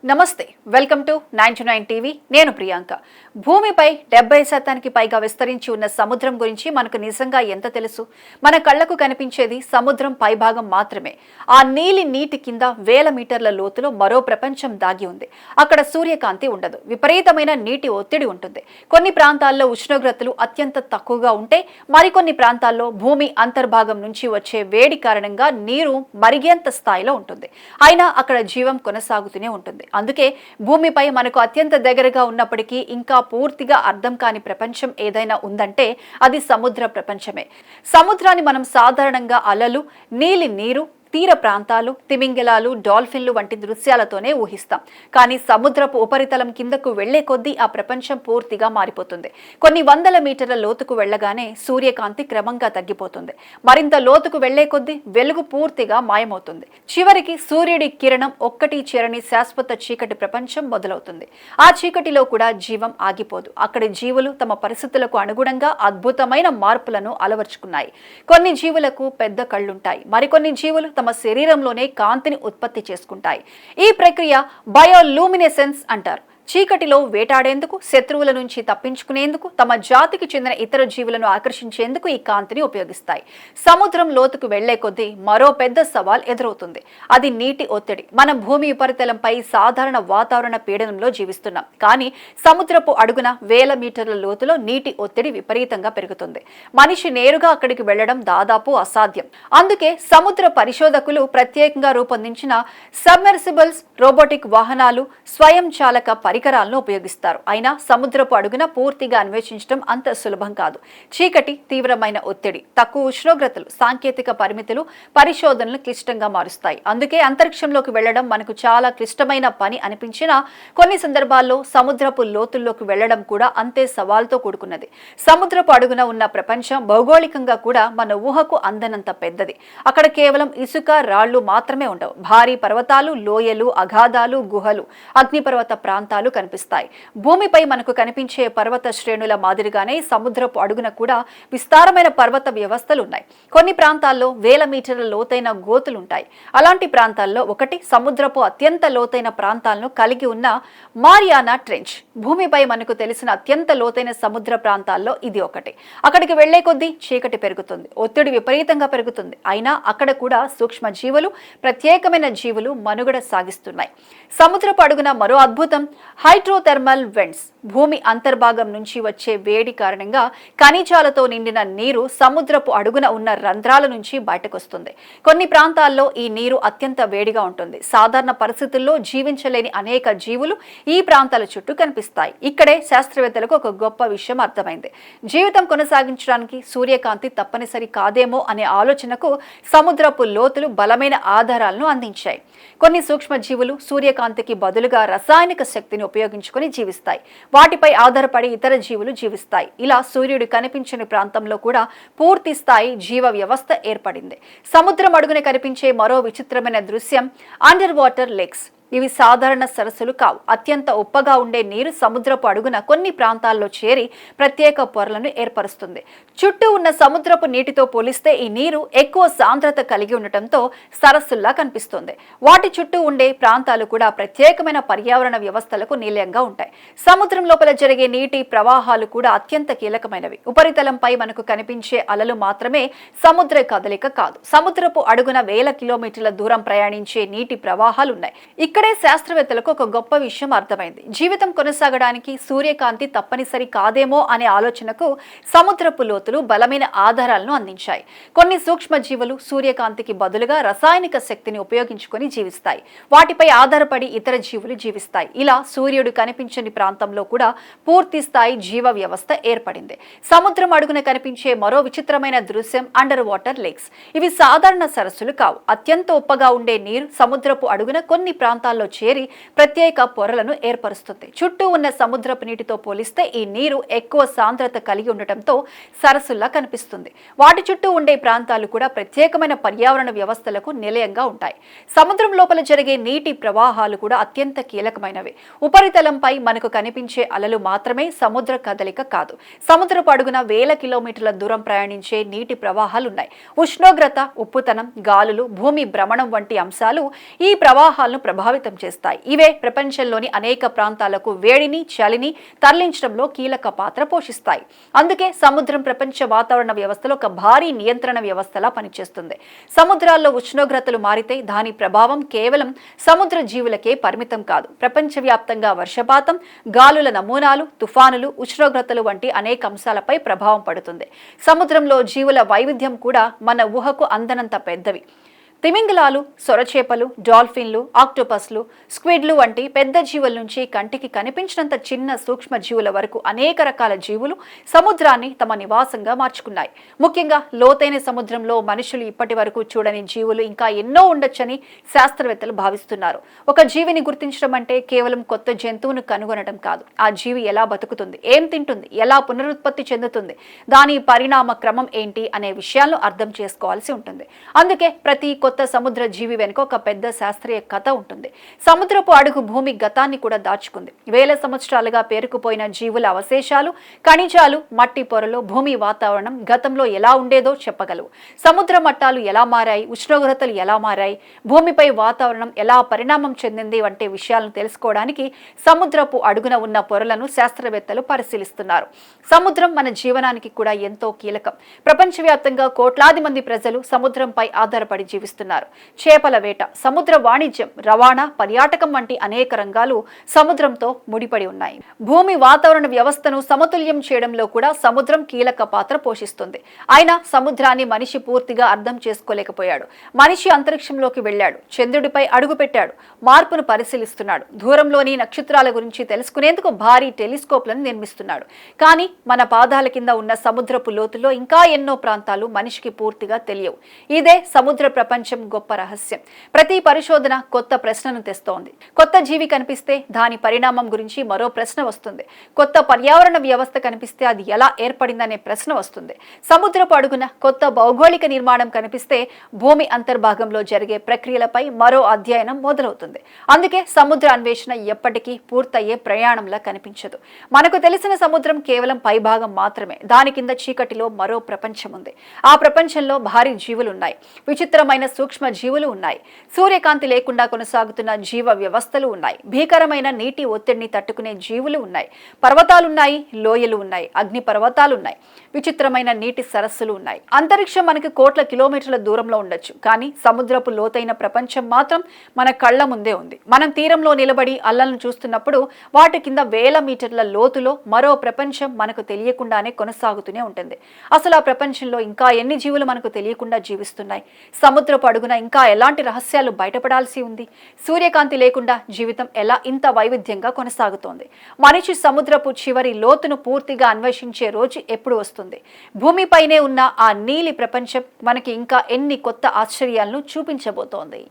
నమస్తే welcome to 99 TV నేను ప్రియాంక భూమిపై 70% పైగా విస్తరించి ఉన్న సముద్రం గురించి మనకు నిజంగా ఎంత తెలుసు మన కళ్ళకు కనిపించేది సముద్రం పైభాగం మాత్రమే ఆ నీలి నీటి కింద వేల మీటర్ల లోతులో మరో ప్రపంచం దాగి ఉంది అక్కడ సూర్యకాంతి ఉండదు విపరీతమైన నీటి ఒత్తిడి ఉంటుంది కొన్ని ప్రాంతాల్లో ఉష్ణోగ్రతలు అత్యంత తక్కువగా ఉంటే మరికొన్ని ప్రాంతాల్లో భూమి అంతర్భాగం నుంచి వచ్చే వేడి కారణంగా నీరు మరిగేంత స్థాయిలో ఉంటుంది అయినా అక్కడ జీవం కొనసాగుతూనే ఉంటుంది అందుకే భూమిపై మనకు అత్యంత దగ్గరగా ఉన్నప్పటికీ ఇంకా పూర్తిగా అర్థం కాని ప్రపంచం ఏదైనా ఉందంటే అది సముద్ర ప్రపంచమే సముద్రాన్ని మనం సాధారణంగా అలలు నీలి నీరు తీర ప్రాంతాలు తిమింగలాలు డాల్ఫిన్లు వంటి దృశ్యాలతోనే ఊహిస్తాం కానీ సముద్రపు ఉపరితలం కిందకు వెళ్లే కొద్దీ ఆ ప్రపంచం పూర్తిగా మారిపోతుంది కొన్ని వందల మీటర్ల లోతుకు వెళ్లగానే సూర్యకాంతి క్రమంగా తగ్గిపోతుంది మరింత లోతుకు వెళ్లే కొద్దీ వెలుగు పూర్తిగా మాయమవుతుంది చివరికి సూర్యుడి కిరణం ఒక్కటి చేరని శాశ్వత చీకటి ప్రపంచం మొదలవుతుంది ఆ చీకటిలో కూడా జీవం ఆగిపోదు అక్కడి జీవులు తమ పరిస్థితులకు అనుగుణంగా అద్భుతమైన మార్పులను అలవర్చుకున్నాయి కొన్ని జీవులకు పెద్ద కళ్ళుంటాయి మరికొన్ని జీవులు తమ శరీరంలోనే కాంతిని ఉత్పత్తి చేసుకుంటాయి ఈ ప్రక్రియ బయోలూమినెసెన్స్ అంటారు చీకటిలో వేటాడేందుకు శత్రువుల నుంచి తప్పించుకునేందుకు తమ జాతికి చెందిన ఇతర జీవులను ఆకర్షించేందుకు ఈ కాంతిని ఉపయోగిస్తాయి సముద్రం లోతుకు వెళ్లే కొద్దీ మరో పెద్ద సవాల్ ఎదురవుతుంది అది నీటి ఒత్తిడి మన భూమి ఉపరితలంపై సాధారణ వాతావరణ పీడనంలో జీవిస్తున్నాం కానీ సముద్రపు అడుగున వేల మీటర్ల లోతులో నీటి ఒత్తిడి విపరీతంగా పెరుగుతుంది మనిషి నేరుగా అక్కడికి వెళ్లడం దాదాపు అసాధ్యం అందుకే సముద్ర పరిశోధకులు ప్రత్యేకంగా రూపొందించిన సబ్మెర్సిబుల్స్ రోబోటిక్ వాహనాలు స్వయం చాలక పరికరాలను ఉపయోగిస్తారు అయినా సముద్రపు అడుగున పూర్తిగా అన్వేషించడం అంత సులభం కాదు చీకటి తీవ్రమైన ఒత్తిడి తక్కువ ఉష్ణోగ్రతలు సాంకేతిక పరిమితులు పరిశోధనలు క్లిష్టంగా మారుస్తాయి అందుకే అంతరిక్షంలోకి వెళ్లడం మనకు చాలా క్లిష్టమైన పని అనిపించినా కొన్ని సందర్భాల్లో సముద్రపు లోతుల్లోకి వెళ్లడం కూడా అంతే సవాల్తో కూడుకున్నది సముద్రపు అడుగున ఉన్న ప్రపంచం భౌగోళికంగా కూడా మన ఊహకు అందనంత పెద్దది అక్కడ కేవలం ఇసుక రాళ్లు మాత్రమే ఉండవు భారీ పర్వతాలు లోయలు అగాధాలు గుహలు అగ్నిపర్వత ప్రాంతాలు కనిపిస్తాయి భూమిపై మనకు కనిపించే పర్వత శ్రేణుల మాదిరిగానే సముద్రపు అడుగున కూడా విస్తారమైన పర్వత వ్యవస్థలు ఉన్నాయి కొన్ని ప్రాంతాల్లో వేల మీటర్ల లోతైన గోతులుంటాయి అలాంటి ప్రాంతాల్లో ఒకటి సముద్రపు అత్యంత లోతైన ప్రాంతాలను కలిగి ఉన్న మారియానా ట్రెంచ్ భూమిపై మనకు తెలిసిన అత్యంత లోతైన సముద్ర ప్రాంతాల్లో ఇది ఒకటి అక్కడికి వెళ్లే కొద్దీ చీకటి పెరుగుతుంది ఒత్తిడి విపరీతంగా పెరుగుతుంది అయినా అక్కడ కూడా సూక్ష్మ జీవులు ప్రత్యేకమైన జీవులు మనుగడ సాగిస్తున్నాయి సముద్రపు అడుగున మరో అద్భుతం హైడ్రోథెర్మల్ వెంట్స్ భూమి అంతర్భాగం నుంచి వచ్చే వేడి కారణంగా ఖనిజాలతో నిండిన నీరు సముద్రపు అడుగున ఉన్న రంధ్రాల నుంచి బయటకొస్తుంది కొన్ని ప్రాంతాల్లో ఈ నీరు అత్యంత వేడిగా ఉంటుంది సాధారణ పరిస్థితుల్లో జీవించలేని అనేక జీవులు ఈ ప్రాంతాల చుట్టూ కనిపిస్తాయి ఇక్కడే శాస్త్రవేత్తలకు ఒక గొప్ప విషయం అర్థమైంది జీవితం కొనసాగించడానికి సూర్యకాంతి తప్పనిసరి కాదేమో అనే ఆలోచనకు సముద్రపు లోతులు బలమైన ఆధారాలను అందించాయి కొన్ని సూక్ష్మజీవులు సూర్యకాంతికి బదులుగా రసాయనిక శక్తిని ఉపయోగించుకొని జీవిస్తాయి వాటిపై ఆధారపడి ఇతర జీవులు జీవిస్తాయి ఇలా సూర్యుడు కనిపించని ప్రాంతంలో కూడా పూర్తి స్థాయి జీవ వ్యవస్థ ఏర్పడింది సముద్రం అడుగున కనిపించే మరో విచిత్రమైన దృశ్యం అండర్ వాటర్ లేక్స్ ఇవి సాధారణ సరస్సులు కావు అత్యంత ఉప్పగా ఉండే నీరు సముద్రపు అడుగున కొన్ని ప్రాంతాల్లో చేరి ప్రత్యేక పొరలను ఏర్పరుస్తుంది చుట్టూ ఉన్న సముద్రపు నీటితో పోలిస్తే ఈ నీరు ఎక్కువ సాంద్రత కలిగి ఉండటంతో సరస్సుల్లా కనిపిస్తుంది వాటి చుట్టూ ఉండే ప్రాంతాలు కూడా ప్రత్యేకమైన పర్యావరణ వ్యవస్థలకు నిలయంగా ఉంటాయి సముద్రం లోపల జరిగే నీటి ప్రవాహాలు కూడా అత్యంత కీలకమైనవి ఉపరితలంపై మనకు కనిపించే అలలు మాత్రమే సముద్ర కదలిక కాదు సముద్రపు అడుగున వేల కిలోమీటర్ల దూరం ప్రయాణించే నీటి ప్రవాహాలు ఉన్నాయి ఇక్కడే శాస్త్రవేత్తలకు ఒక గొప్ప విషయం అర్థమైంది జీవితం కొనసాగడానికి సూర్యకాంతి తప్పనిసరి కాదేమో అనే ఆలోచనకు సముద్రపు లోతులు బలమైన ఆధారాలను అందించాయి కొన్ని సూక్ష్మజీవులు సూర్యకాంతికి బదులుగా రసాయనిక శక్తిని ఉపయోగించుకొని జీవిస్తాయి వాటిపై ఆధారపడి ఇతర జీవులు జీవిస్తాయి ఇలా సూర్యుడు కనిపించని ప్రాంతంలో కూడా పూర్తి స్థాయి జీవ వ్యవస్థ ఏర్పడింది సముద్రం అడుగున కనిపించే మరో విచిత్రమైన దృశ్యం అండర్ వాటర్ లేక్స్ ఇవి సాధారణ సరస్సులు కావు అత్యంత ఉప్పగా ఉండే నీరు సముద్రపు అడుగున కొన్ని ప్రాంతాల్లో చేరి ప్రత్యేక పొరలను ఏర్పరుస్తుంది చుట్టూ ఉన్న సముద్రపు నీటితో పోలిస్తే ఈ నీరు ఎక్కువ సాంద్రత కలిగి ఉండటంతో సరస్సుల్లా కనిపిస్తుంది వాటి చుట్టూ ఉండే ప్రాంతాలు కూడా ప్రత్యేకమైన పర్యావరణ వ్యవస్థలకు నిలయంగా ఉంటాయి సముద్రం లోపల జరిగే నీటి ప్రవాహాలు కూడా అత్యంత కీలకమైనవి ఉపరితలంపై మనకు కనిపించే అలలు మాత్రమే సముద్ర కదలిక కాదు సముద్రపు అడుగున వేల కిలోమీటర్ల దూరం ప్రయాణించే నీటి ప్రవాహాలు ఉన్నాయి ఉష్ణోగ్రత ఉప్పుతనం గాలులు భూమి భ్రమణం వంటి అంశాలు ఈ ప్రవాహాలను ప్రభావితం ప్రభావితం చేస్తాయి. ఇవే ప్రపంచంలోని అనేక ప్రాంతాలకు వేడిని, చలిని తరలించడంలో కీలక పాత్ర పోషిస్తాయి. అందుకే సముద్రం ప్రపంచ వాతావరణ వ్యవస్థలో ఒక భారీ నియంత్రణ వ్యవస్థలా పనిచేస్తుంది. సముద్రాల్లో ఉష్ణోగ్రతలు మారితే దాని ప్రభావం కేవలం సముద్ర జీవులకే పరిమితం కాదు. ప్రపంచవ్యాప్తంగా వర్షపాతం, గాలుల నమూనాలు, తుఫానులు, ఉష్ణోగ్రతలు వంటి అనేక అంశాలపై ప్రభావం పడుతుంది. సముద్రంలో జీవుల వైవిధ్యం కూడా మన ఊహకు అందనంత పెద్దవి. తిమింగలాలు, సొరచేపలు, డాల్ఫిన్లు, ఆక్టోపస్లు, స్క్విడ్లు వంటి పెద్ద జీవుల నుంచి కంటికి కనిపించినంత చిన్న సూక్ష్మ జీవుల వరకు అనేక రకాల జీవులు సముద్రాన్ని తమ నివాసంగా మార్చుకున్నాయి. ముఖ్యంగా లోతైన సముద్రంలో మనుషులు ఇప్పటి వరకు చూడని జీవులు ఇంకా ఎన్నో ఉండొచ్చని శాస్త్రవేత్తలు భావిస్తున్నారు. ఒక జీవిని గుర్తించడం అంటే కేవలం కొత్త జంతువును కనుగొనడం కాదు. ఆ జీవి ఎలా బతుకుతుంది, ఏం తింటుంది, ఎలా పునరుత్పత్తి చెందుతుంది, దాని పరిణామ క్రమం ఏంటి అనే విషయాలను అర్థం చేసుకోవాల్సి ఉంటుంది. అందుకే ప్రతి కొత్త సముద్ర జీవి వెనుక ఒక పెద్ద శాస్త్రీయ కథ ఉంటుంది. సముద్రపు అడుగు భూమి గతాన్ని కూడా దాచుకుంది. వేల సంవత్సరాలుగా పేరుకుపోయిన జీవుల అవశేషాలు, ఖనిజాలు, మట్టి పొరలు భూమి వాతావరణం గతంలో ఎలా ఉండేదో చెప్పగలవు. సముద్ర మట్టాలు ఎలా మారాయి, ఉష్ణోగ్రతలు ఎలా మారాయి, భూమిపై వాతావరణం ఎలా పరిణామం చెందింది వంటి విషయాలను తెలుసుకోవడానికి సముద్రపు అడుగున ఉన్న పొరలను శాస్త్రవేత్తలు పరిశీలిస్తున్నారు. సముద్రం మన జీవనానికి కూడా ఎంతో కీలకం. ప్రపంచవ్యాప్తంగా కోట్లాది మంది ప్రజలు సముద్రంపై ఆధారపడి జీవిస్తున్నారు. చేపల వేట, సముద్ర వాణిజ్యం, రవాణా, పర్యాటకం వంటి అనేక రంగాలు సముద్రంతో ముడిపడి ఉన్నాయి. భూమి వాతావరణ వ్యవస్థను సమతుల్యం చేయడంలో కూడా సముద్రం కీలక పాత్ర పోషిస్తుంది. అయినా సముద్రాన్ని మనిషి పూర్తిగా అర్థం చేసుకోలేకపోయాడు. మనిషి అంతరిక్షంలోకి వెళ్ళాడు, చంద్రుడిపై అడుగుపెట్టాడు, మార్పును పరిశీలిస్తున్నాడు, దూరంలోని నక్షత్రాల గురించి తెలుసుకునేందుకు భారీ టెలిస్కోప్లను నిర్మిస్తున్నాడు. కానీ మన పాదాల కింద ఉన్న సముద్రపు లోతులో ఇంకా ఎన్నో ప్రాంతాలు మనిషికి పూర్తిగా తెలియవు. ఇదే సముద్ర ప్రపంచం గొప్ప రహస్యం. ప్రతి పరిశోధన కొత్త ప్రశ్నను తెస్తోంది. కొత్త జీవి కనిపిస్తే దాని పరిణామం గురించి మరో ప్రశ్న వస్తుంది. కొత్త పర్యావరణ వ్యవస్థ కనిపిస్తే అది ఎలా ఏర్పడిందనే ప్రశ్న వస్తుంది. సముద్రపు అడుగున కొత్త భౌగోళిక నిర్మాణం కనిపిస్తే భూమి అంతర్భాగంలో జరిగే ప్రక్రియలపై మరో అధ్యయనం మొదలవుతుంది. అందుకే సముద్ర అన్వేషణ ఎప్పటికీ పూర్తయ్యే ప్రయాణంలా కనిపించదు. మనకు తెలిసిన సముద్రం కేవలం పైభాగం మాత్రమే. దాని కింద చీకటిలో మరో ప్రపంచం ఉంది. ఆ ప్రపంచంలో భారీ జీవులున్నాయి, విచిత్రమైన సూక్ష్మ జీవులు ఉన్నాయి, సూర్యకాంతి లేకుండా కొనసాగుతున్న జీవ వ్యవస్థలు ఉన్నాయి, భీకరమైన నీటి ఒత్తిడిని తట్టుకునే జీవులు ఉన్నాయి, పర్వతాలున్నాయి, లోయలు ఉన్నాయి, అగ్ని పర్వతాలున్నాయి, విచిత్రమైన నీటి సరస్సులు ఉన్నాయి. అంతరిక్షం మనకి కోట్ల కిలోమీటర్ల దూరంలో ఉండొచ్చు, కానీ సముద్రపు లోతైన ప్రపంచం మాత్రం మన కళ్ల ముందే ఉంది. మనం తీరంలో నిలబడి అలలను చూస్తున్నప్పుడు వాటి కింద వేల మీటర్ల లోతులో మరో ప్రపంచం మనకు తెలియకుండానే కొనసాగుతూనే ఉంటుంది. అసలు ఆ ప్రపంచంలో ఇంకా ఎన్ని జీవులు మనకు తెలియకుండా జీవిస్తున్నాయి? సముద్రపు అడుగున ఇంకా ఎలాంటి రహస్యాలు బయటపడాల్సి ఉంది? సూర్యకాంతి లేకుండా జీవితం ఎలా ఇంత వైవిధ్యంగా కొనసాగుతోంది? మనిషి సముద్రపు చివరి లోతును పూర్తిగా అన్వేషించే రోజు ఎప్పుడు వస్తుంది? భూమిపైనే ఉన్న ఆ నీలి ప్రపంచం మనకి ఇంకా ఎన్ని కొత్త ఆశ్చర్యాలను చూపించబోతోంది?